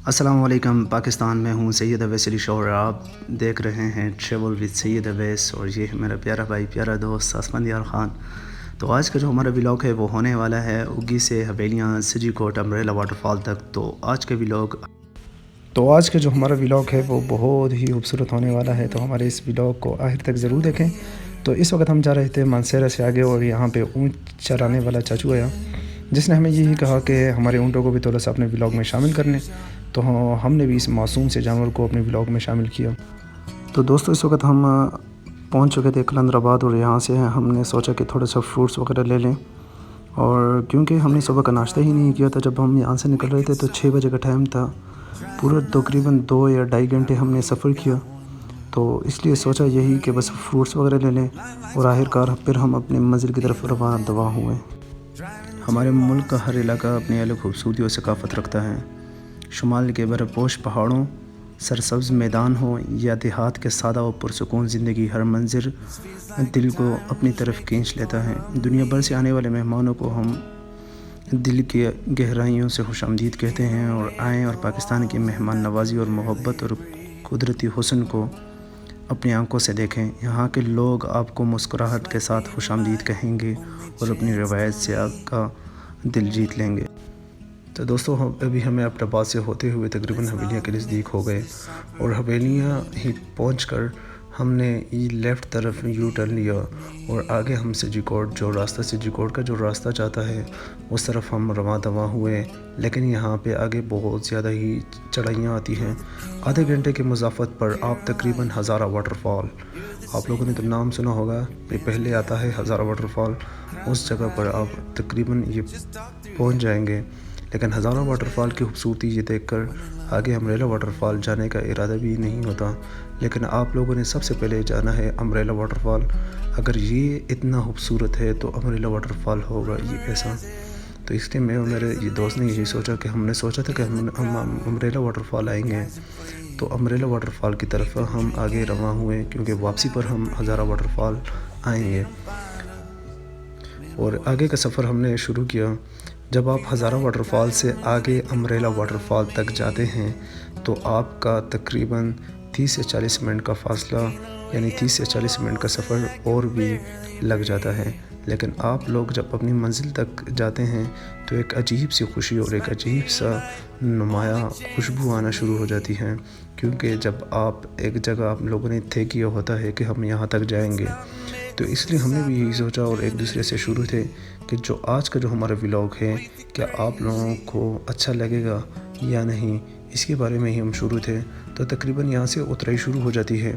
السلام علیکم پاکستان میں ہوں سید اویس علی شاہ اور آپ دیکھ رہے ہیں ٹریول وتھ سید اویس، اور یہ ہے میرا پیارا بھائی پیارا دوست اسفندیار خان۔ تو آج کا جو ہمارا ولاگ ہے وہ ہونے والا ہے اگی سے حویلیاں سجی کوٹ امبریلا واٹر فال تک۔ تو آج کا جو ہمارا ولاگ ہے وہ بہت ہی خوبصورت ہونے والا ہے، تو ہمارے اس ولاگ کو آخر تک ضرور دیکھیں۔ تو اس وقت ہم جا رہے تھے مانسیرا سے آگے، اور یہاں پہ اونٹ چرانے والا چاچو آیا جس نے ہمیں یہی کہا کہ ہمارے اونٹوں کو بھی تھوڑا سا اپنے ولاگ میں شامل کر لیں، تو ہم نے بھی اس معصوم سے جانور کو اپنے ولاگ میں شامل کیا۔ تو دوستو اس وقت ہم پہنچ چکے تھے کلندر آباد، اور یہاں سے ہم نے سوچا کہ تھوڑا سا فروٹس وغیرہ لے لیں، اور کیونکہ ہم نے صبح کا ناشتہ ہی نہیں کیا تھا جب ہم یہاں سے نکل رہے تھے، تو 6 بجے کا ٹائم تھا۔ پورا تقریباً 2 یا 2.5 گھنٹے ہم نے سفر کیا، تو اس لیے سوچا یہی کہ بس فروٹس وغیرہ لے لیں، اور آخر کار پھر ہم اپنے منزل کی طرف روانہ دوا ہوئے۔ ہمارے ملک کا ہر علاقہ اپنی الگ خوبصورتی اور ثقافت رکھتا ہے۔ شمال کے برپوش پہاڑوں، سرسبز میدان ہوں یا دیہات کے سادہ و پرسکون زندگی، ہر منظر دل کو اپنی طرف کھینچ لیتا ہے۔ دنیا بھر سے آنے والے مہمانوں کو ہم دل کی گہرائیوں سے خوش آمدید کہتے ہیں، اور آئیں اور پاکستان کی مہمان نوازی اور محبت اور قدرتی حسن کو اپنی آنکھوں سے دیکھیں۔ یہاں کے لوگ آپ کو مسکراہٹ کے ساتھ خوش آمدید کہیں گے اور اپنی روایت سے آپ کا دل جیت لیں گے۔ تو دوستو ابھی ہمیں اپنا آباد سے ہوتے ہوئے تقریباً حویلیاں کے نزدیک ہو گئے، اور حویلیاں ہی پہنچ کر ہم نے لیفٹ طرف یو ٹرن لیا، اور آگے ہم سجی کوٹ جو راستہ سجی کوٹ کا جو راستہ جاتا ہے اس طرف ہم رواں دواں ہوئے۔ لیکن یہاں پہ آگے بہت زیادہ ہی چڑھائیاں آتی ہیں۔ آدھے گھنٹے کی مسافت پر آپ تقریباً ہزارہ واٹر فال، آپ لوگوں نے تو نام سنا ہوگا، یہ پہلے آتا ہے ہزارہ واٹر فال، اس جگہ پر آپ تقریباً یہ پہنچ جائیں گے۔ لیکن ہزارہ واٹر فال کی خوبصورتی یہ دیکھ کر آگے امبریلا واٹر فال جانے کا ارادہ بھی نہیں ہوتا، لیکن آپ لوگوں نے سب سے پہلے جانا ہے امبریلا واٹر فال۔ اگر یہ اتنا خوبصورت ہے تو امبریلا واٹر فال ہوگا یہ کیسا؟ تو اس لیے میں اور میرے یہ دوست نے یہی سوچا کہ ہم نے سوچا تھا کہ ہم امبریلا واٹر فال آئیں گے، تو امبریلا واٹر فال کی طرف ہم آگے رواں ہوئے، کیونکہ واپسی پر ہم ہزارہ واٹر فال آئیں گے۔ اور آگے کا سفر ہم نے شروع کیا۔ جب آپ ہزارہ واٹر فال سے آگے امبریلا واٹر فال تک جاتے ہیں تو آپ کا تقریباً 30 سے 40 منٹ کا فاصلہ، یعنی 30 سے 40 منٹ کا سفر اور بھی لگ جاتا ہے۔ لیکن آپ لوگ جب اپنی منزل تک جاتے ہیں تو ایک عجیب سی خوشی اور ایک عجیب سا نمایاں خوشبو آنا شروع ہو جاتی ہے، کیونکہ جب آپ ایک جگہ آپ لوگوں نے طے کیا ہوتا ہے کہ ہم یہاں تک جائیں گے، تو اس لیے ہم نے بھی یہی سوچا اور ایک دوسرے سے شروع تھے کہ جو آج کا جو ہمارا ولاگ ہے کیا آپ لوگوں کو اچھا لگے گا یا نہیں، اس کے بارے میں ہی ہم شروع تھے۔ تو تقریباً یہاں سے اترائی شروع ہو جاتی ہے۔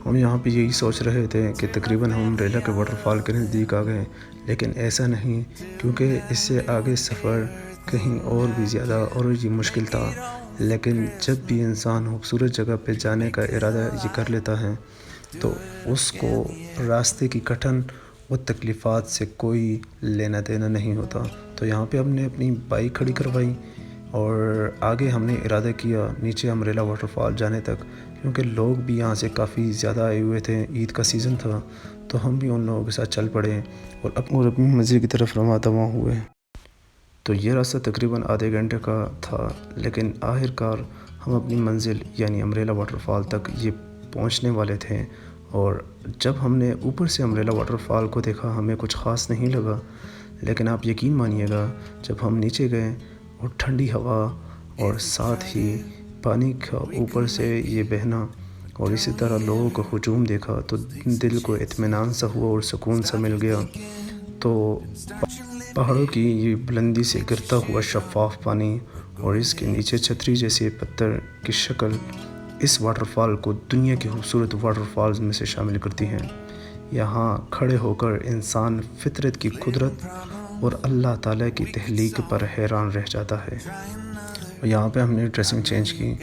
ہم یہاں پہ یہی سوچ رہے تھے کہ تقریباً ہم امبریلا کے واٹر فال کے نزدیک آ گئے، لیکن ایسا نہیں، کیونکہ اس سے آگے سفر کہیں اور بھی زیادہ اور یہ مشکل تھا۔ لیکن جب بھی انسان خوبصورت جگہ پہ جانے کا ارادہ یہ کر لیتا ہے تو اس کو راستے کی کٹھن و تکلیفات سے کوئی لینا دینا نہیں ہوتا۔ تو یہاں پہ ہم نے اپنی بائک کھڑی کروائی اور آگے ہم نے ارادہ کیا نیچے امبریلا واٹر فال جانے تک، کیونکہ لوگ بھی یہاں سے کافی زیادہ آئے ہوئے تھے، عید کا سیزن تھا، تو ہم بھی ان لوگوں کے ساتھ چل پڑے اور اپنی منزل کی طرف رواں دواں ہوئے۔ تو یہ راستہ تقریباً آدھے گھنٹے کا تھا، لیکن آخر کار ہم اپنی منزل یعنی امبریلا واٹر فال تک یہ پہنچنے والے تھے۔ اور جب ہم نے اوپر سے امبریلا واٹر فال کو دیکھا ہمیں کچھ خاص نہیں لگا، لیکن آپ یقین مانیے گا جب ہم نیچے گئے اور ٹھنڈی ہوا اور ساتھ ہی پانی کا اوپر سے یہ بہنا اور اسی طرح لوگوں کا ہجوم دیکھا تو دل کو اطمینان سا ہوا اور سکون سا مل گیا۔ تو پہاڑوں کی یہ بلندی سے گرتا ہوا شفاف پانی اور اس کے نیچے چھتری جیسے پتھر کی شکل اس واٹر فال کو دنیا کی خوبصورت واٹر فالز میں سے شامل کرتی ہیں۔ یہاں کھڑے ہو کر انسان فطرت کی قدرت اور اللہ تعالیٰ کی تخلیق پر حیران رہ جاتا ہے۔ یہاں پہ ہم نے ڈریسنگ چینج کی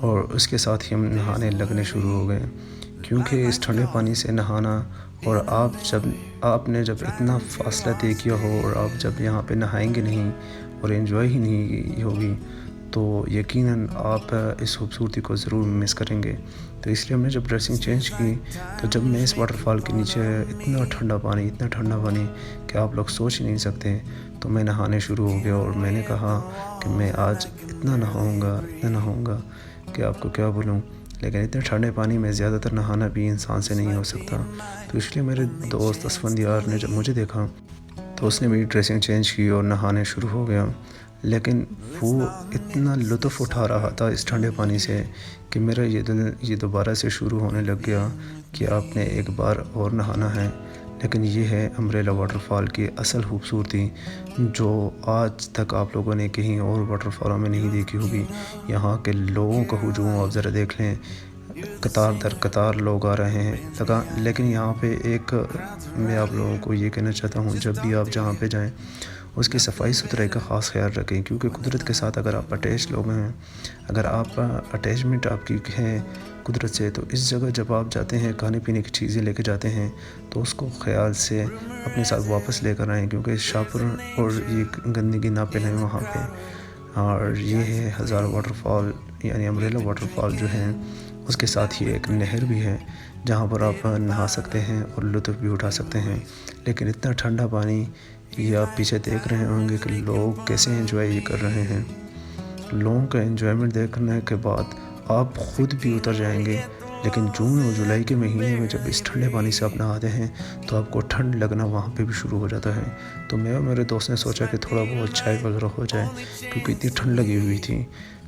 اور اس کے ساتھ ہی ہم نہانے لگنے شروع ہو گئے، کیونکہ اس ٹھنڈے پانی سے نہانا اور آپ نے جب اتنا فاصلہ طے کیا ہو اور آپ جب یہاں پہ نہائیں گے نہیں اور انجوائے ہی نہیں ہوگی تو یقیناً آپ اس خوبصورتی کو ضرور مس کریں گے۔ تو اس لیے ہم نے جب ڈریسنگ چینج کی تو جب میں اس واٹر فال کے نیچے اتنا ٹھنڈا پانی کہ آپ لوگ سوچ ہی نہیں سکتے، تو میں نہانے شروع ہو گیا اور میں نے کہا کہ میں آج اتنا نہاؤں گا کہ آپ کو کیا بولوں، لیکن اتنے ٹھنڈے پانی میں زیادہ تر نہانا بھی انسان سے نہیں ہو سکتا۔ تو اس لیے میرے دوست اسفندیار نے جب مجھے دیکھا تو اس نے بھی ڈریسنگ چینج کی اور نہانے شروع ہو گیا، لیکن وہ اتنا لطف اٹھا رہا تھا اس ٹھنڈے پانی سے کہ میرا یہ دل یہ دوبارہ سے شروع ہونے لگ گیا کہ آپ نے ایک بار اور نہانا ہے۔ لیکن یہ ہے امبریلا واٹر فال کی اصل خوبصورتی، جو آج تک آپ لوگوں نے کہیں اور واٹر فالوں میں نہیں دیکھی ہوگی۔ یہاں کے لوگوں کا ہجوم آپ ذرا دیکھ لیں، قطار در قطار لوگ آ رہے ہیں لیکن یہاں پہ ایک میں آپ لوگوں کو یہ کہنا چاہتا ہوں، جب بھی آپ جہاں پہ جائیں اس کی صفائی ستھرائی کا خاص خیال رکھیں، کیونکہ قدرت کے ساتھ اگر آپ اٹیچ لوگ ہیں، اگر آپ اٹیچمنٹ آپ کی ہے قدرت سے، تو اس جگہ جب آپ جاتے ہیں کھانے پینے کی چیزیں لے کے جاتے ہیں تو اس کو خیال سے اپنے ساتھ واپس لے کر آئیں، کیونکہ شاپر اور یہ گندگی نہ پھیلائیں وہاں پہ۔ اور یہ ہے ہزارہ واٹر فال، یعنی امبریلا واٹر فال جو ہے اس کے ساتھ ہی ایک نہر بھی ہے جہاں پر آپ نہا سکتے ہیں اور لطف بھی اٹھا سکتے ہیں۔ لیکن اتنا ٹھنڈا پانی، یہ آپ پیچھے دیکھ رہے ہوں گے کہ لوگ کیسے انجوائے کر رہے ہیں۔ لوگوں کا انجوائمنٹ دیکھنے کے بعد آپ خود بھی اتر جائیں گے۔ لیکن جون اور جولائی کے مہینے میں جب اس ٹھنڈے پانی سے آپ نہاتے ہیں تو آپ کو ٹھنڈ لگنا وہاں پہ بھی شروع ہو جاتا ہے۔ تو میں اور میرے دوست نے سوچا کہ تھوڑا بہت چائے وغیرہ ہو جائے، کیونکہ اتنی ٹھنڈ لگی ہوئی تھی۔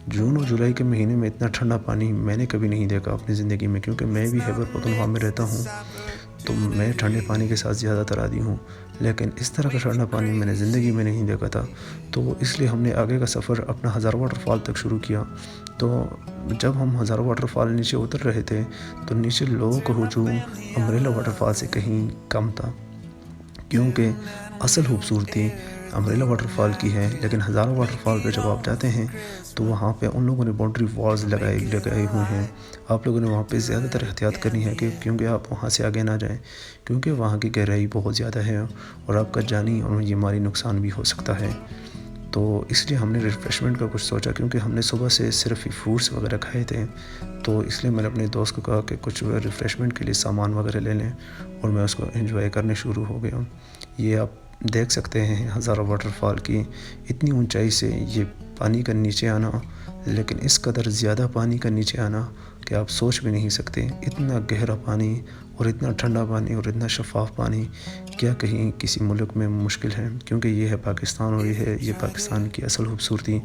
جون اور جولائی کے مہینے میں اتنا ٹھنڈا پانی میں نے کبھی نہیں دیکھا اپنی زندگی میں، کیونکہ میں بھی خیبر پختونخوا میں رہتا ہوں تو میں ٹھنڈے پانی کے ساتھ زیادہ تر عادی ہوں، لیکن اس طرح کا ٹھنڈا پانی میں نے زندگی میں نہیں دیکھا تھا۔ تو اس لیے ہم نے آگے کا سفر اپنا ہزارہ واٹر فال تک شروع کیا۔ تو جب ہم ہزارہ واٹر فال نیچے اتر رہے تھے تو نیچے لوگوں کا ہجوم امبریلا واٹر فال سے کہیں کم تھا، کیونکہ اصل خوبصورتی امبریلا واٹر فال کی ہے۔ لیکن ہزارہ واٹر فال پہ جب آپ جاتے ہیں تو وہاں پہ ان لوگوں نے باؤنڈری والز لگائے ہوئے ہیں۔ آپ لوگوں نے وہاں پہ زیادہ تر احتیاط کرنی ہے کیونکہ آپ وہاں سے آگے نہ جائیں، کیونکہ وہاں کی گہرائی بہت زیادہ ہے اور آپ کا جانی اور مالی نقصان بھی ہو سکتا ہے۔ تو اس لیے ہم نے ریفریشمنٹ کا کچھ سوچا، کیونکہ ہم نے صبح سے صرف فروٹس وغیرہ کھائے تھے، تو اس لیے میں نے اپنے دوست کو کہا کہ کچھ ریفریشمنٹ کے لیے سامان وغیرہ لے لیں، اور میں اس کو انجوائے کرنے شروع ہو گیا۔ یہ آپ دیکھ سکتے ہیں ہزارہ واٹر فال کی اتنی اونچائی سے یہ پانی کا نیچے آنا، لیکن اس قدر زیادہ پانی کا نیچے آنا کہ آپ سوچ بھی نہیں سکتے۔ اتنا گہرا پانی اور اتنا ٹھنڈا پانی اور اتنا شفاف پانی کیا کہیں کسی ملک میں مشکل ہے، کیونکہ یہ ہے پاکستان اور یہ پاکستان کی اصل خوبصورتی۔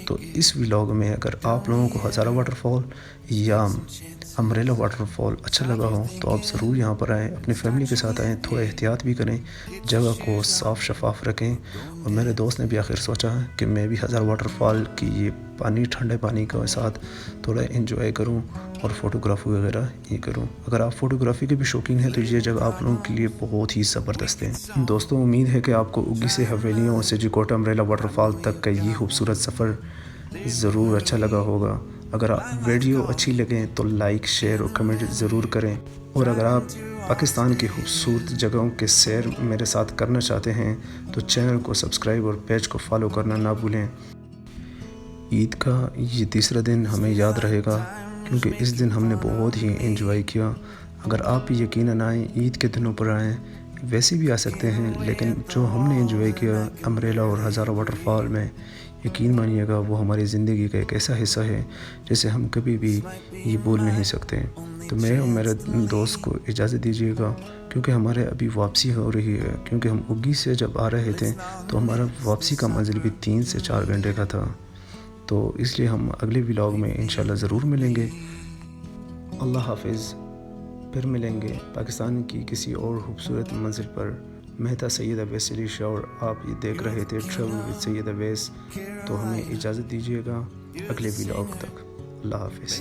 تو اس ولاگ میں اگر آپ لوگوں کو ہزارہ واٹر فال یا امبریلا واٹر فال اچھا لگا ہو تو آپ ضرور یہاں پر آئیں، اپنی فیملی کے ساتھ آئیں، تھوڑا احتیاط بھی کریں، جگہ کو صاف شفاف رکھیں۔ اور میرے دوست نے بھی آخر سوچا کہ میں بھی ہزارہ واٹر فال کی یہ ٹھنڈے پانی کے ساتھ تھوڑا انجوائے کروں اور فوٹوگرافی وغیرہ یہ کروں۔ اگر آپ فوٹوگرافی کے بھی شوقین ہیں تو یہ جگہ آپ لوگوں کے لیے بہت ہی زبردست ہے۔ دوستوں، امید ہے کہ آپ کو اگی سے حویلیوں اور سجیکوٹا امبریلا واٹر فال تک کا یہ خوبصورت سفر ضرور اچھا لگا ہوگا۔ اگر ویڈیو اچھی لگیں تو لائک، شیئر اور کمنٹ ضرور کریں، اور اگر آپ پاکستان کی خوبصورت جگہوں کے سیر میرے ساتھ کرنا چاہتے ہیں تو چینل کو سبسکرائب اور پیج کو فالو کرنا نہ بھولیں۔ عید کا یہ تیسرا دن ہمیں یاد رہے گا، کیونکہ اس دن ہم نے بہت ہی انجوائے کیا۔ اگر آپ بھی یقیناً آئیں، عید کے دنوں پر آئیں، ویسے بھی آ سکتے ہیں، لیکن جو ہم نے انجوائے کیا امبریلا اور ہزارہ واٹر فال میں، یقین مانیے گا وہ ہماری زندگی کا ایک ایسا حصہ ہے جسے ہم کبھی بھی یہ بھول نہیں سکتے۔ تو میں اور میرے دوست کو اجازت دیجیے گا، کیونکہ ہمارے ابھی واپسی ہو رہی ہے، کیونکہ ہم اگی سے جب آ رہے تھے تو ہمارا واپسی کا منزل بھی 3 سے 4 گھنٹے کا تھا۔ تو اس لیے ہم اگلے ولاگ میں انشاءاللہ ضرور ملیں گے۔ اللہ حافظ، پھر ملیں گے پاکستان کی کسی اور خوبصورت منزل پر۔ میں تھا سید اویس علی شاہ اور آپ یہ دیکھ رہے تھے ٹریول وتھ سید اویس۔ تو ہمیں اجازت دیجیے گا اگلے ولاگ تک۔ اللہ حافظ۔